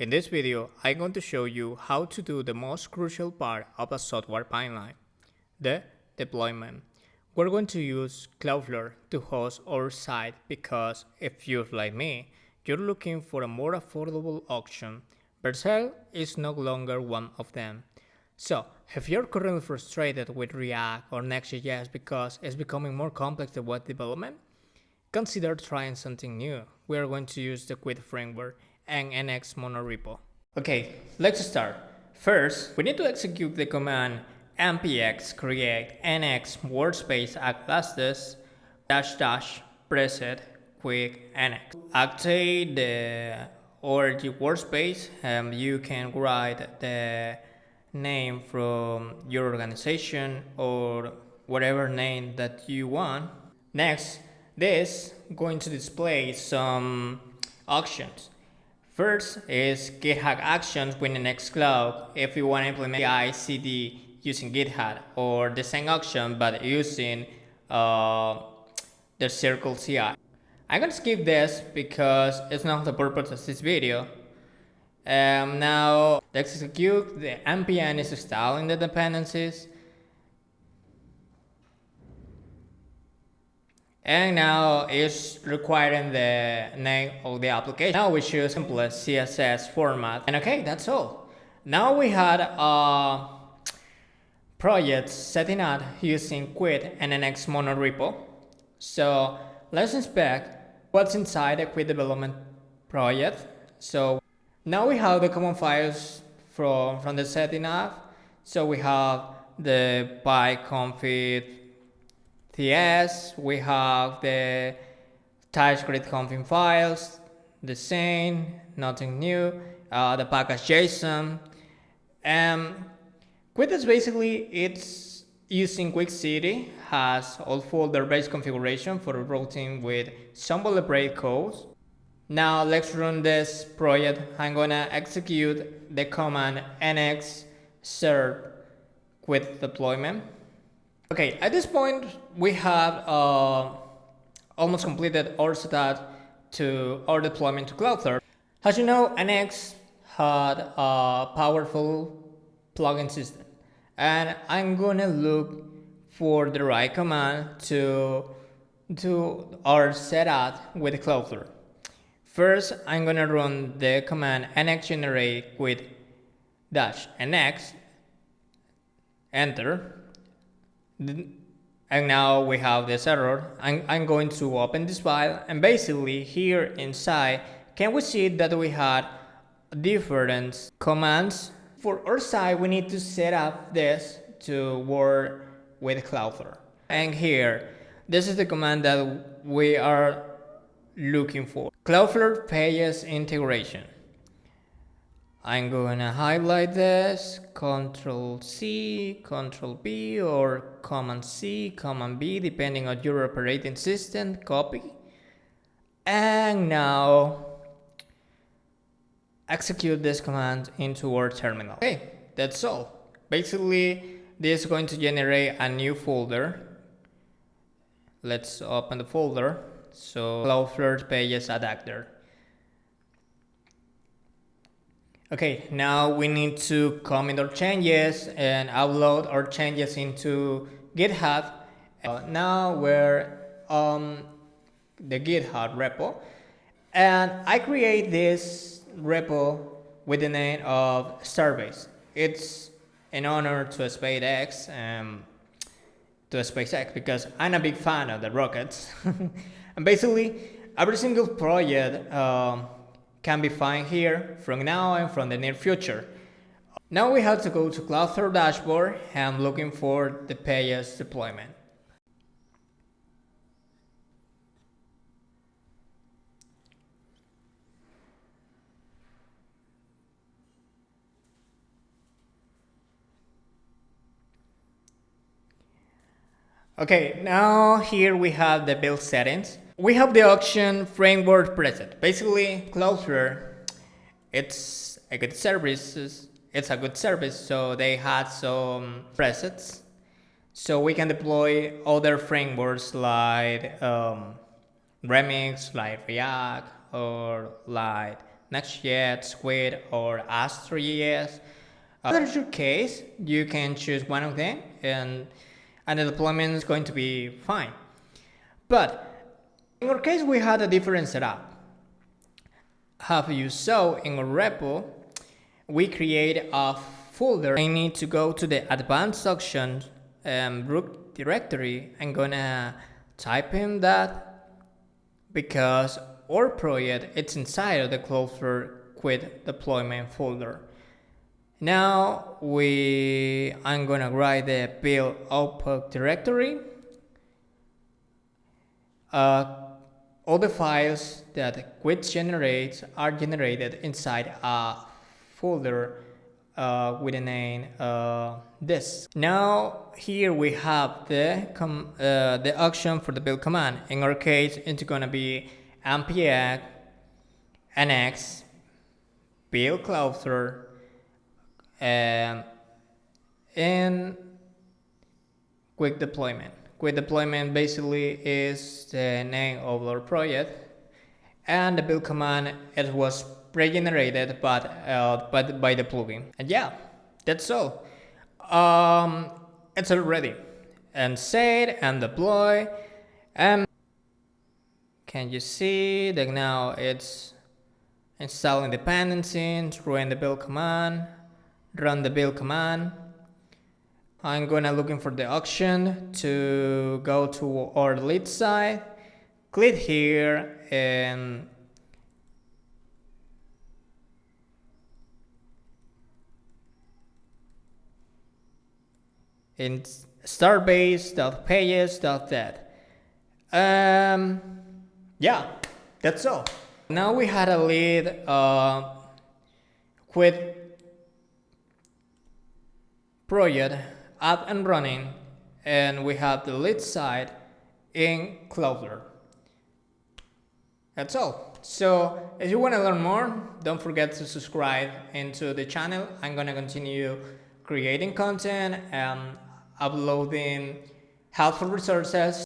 In this video, I'm going to show you how to do the most crucial part of a software pipeline, the deployment. We're going to use Cloudflare to host our site because if you're like me, you're looking for a more affordable option. Vercel is no longer one of them. So, if you're currently frustrated with React or Next.js because it's becoming more complex than web development, consider trying something new. We are going to use the Qwik framework and NX monorepo. Okay, let's start. First, we need to execute the command npx create nx workspace @lastes --preset qwik nx. Activate the org workspace. You can write the name from your organization or whatever name that you want. Next, this going to display some actions. First is GitHub Actions within Nextcloud if you want to implement CI/CD using GitHub, or the same action but using the Circle CI. I'm going to skip this because it's not the purpose of this video. Now, let's execute. The npm is installing the dependencies. And now it's requiring the name of the application. Now we choose simplest CSS format. And okay, that's all. Now we had a project setting up using Qwik and NX monorepo. So let's inspect what's inside the Qwik development project. So now we have the common files from the setting up. So we have the pyconfig TS, we have the TypeScript config files, the same, nothing new, the package JSON. Qwik is basically, it's using Qwik City, has all folder-based configuration for routing with some boilerplate codes. Now let's run this project. I'm gonna execute the command nx serve Qwik deployment. Okay, at this point we have almost completed our setup to our deployment to Cloudflare. As you know, NX had a powerful plugin system, and I'm gonna look for the right command to do our setup with Cloudflare. First, I'm gonna run the command nx generate with -nx, enter. And now we have this error. I'm going to open this file, and basically here inside, can we see that we had different commands? For our side, we need to set up this to work with Cloudflare. And here, this is the command that we are looking for. Cloudflare pages integration. I'm gonna highlight this, Ctrl+C, Ctrl+B, or Command+C, Command+B, depending on your operating system, copy. And now, execute this command into our terminal. Okay, that's all. Basically, this is going to generate a new folder. Let's open the folder. So, Cloudflare pages adapter. Okay, now we need to commit our changes and upload our changes into GitHub. Now we're on the GitHub repo, and I create this repo with the name of Starbase. It's an honor to SpaceX, because I'm a big fan of the rockets. And basically, every single project can be found here from now and from the near future. Now we have to go to Cloudflare dashboard, and I'm looking for the pages deployment. Okay, now here we have the build settings. We have the option framework preset. Basically, Cloudflare, it's a good service. So they had some presets. So we can deploy other frameworks like Remix, like React, or like Next.js, Qwik, or Astro.js. If your case, you can choose one of them and the deployment is going to be fine. But in our case, we had a different setup. As you saw in our repo, we create a folder. I need to go to the advanced section root directory. I'm gonna type in that because our project it's inside of the Cloudflare Qwik deployment folder. Now I'm gonna write the build output directory. All the files that Qwik generates are generated inside a folder with the name this. Now here we have the action for the build command. In our case, it's gonna be npx nx build Cloudflare and Qwik deployment. Qwik deployment basically is the name of our project, and the build command it was pre-generated but by the plugin. And yeah, that's all. It's all ready and set and deploy. And can you see that now it's installing dependencies, run the build command, run the build command. I'm gonna looking for the option to go to our lead side, click here and in starbase.pages.that. Yeah, that's all. Now we had a lead Qwik project up and running, and we have the lead side in Cloudflare. That's all. So if you want to learn more, don't forget to subscribe into the channel. I'm gonna continue creating content and uploading helpful resources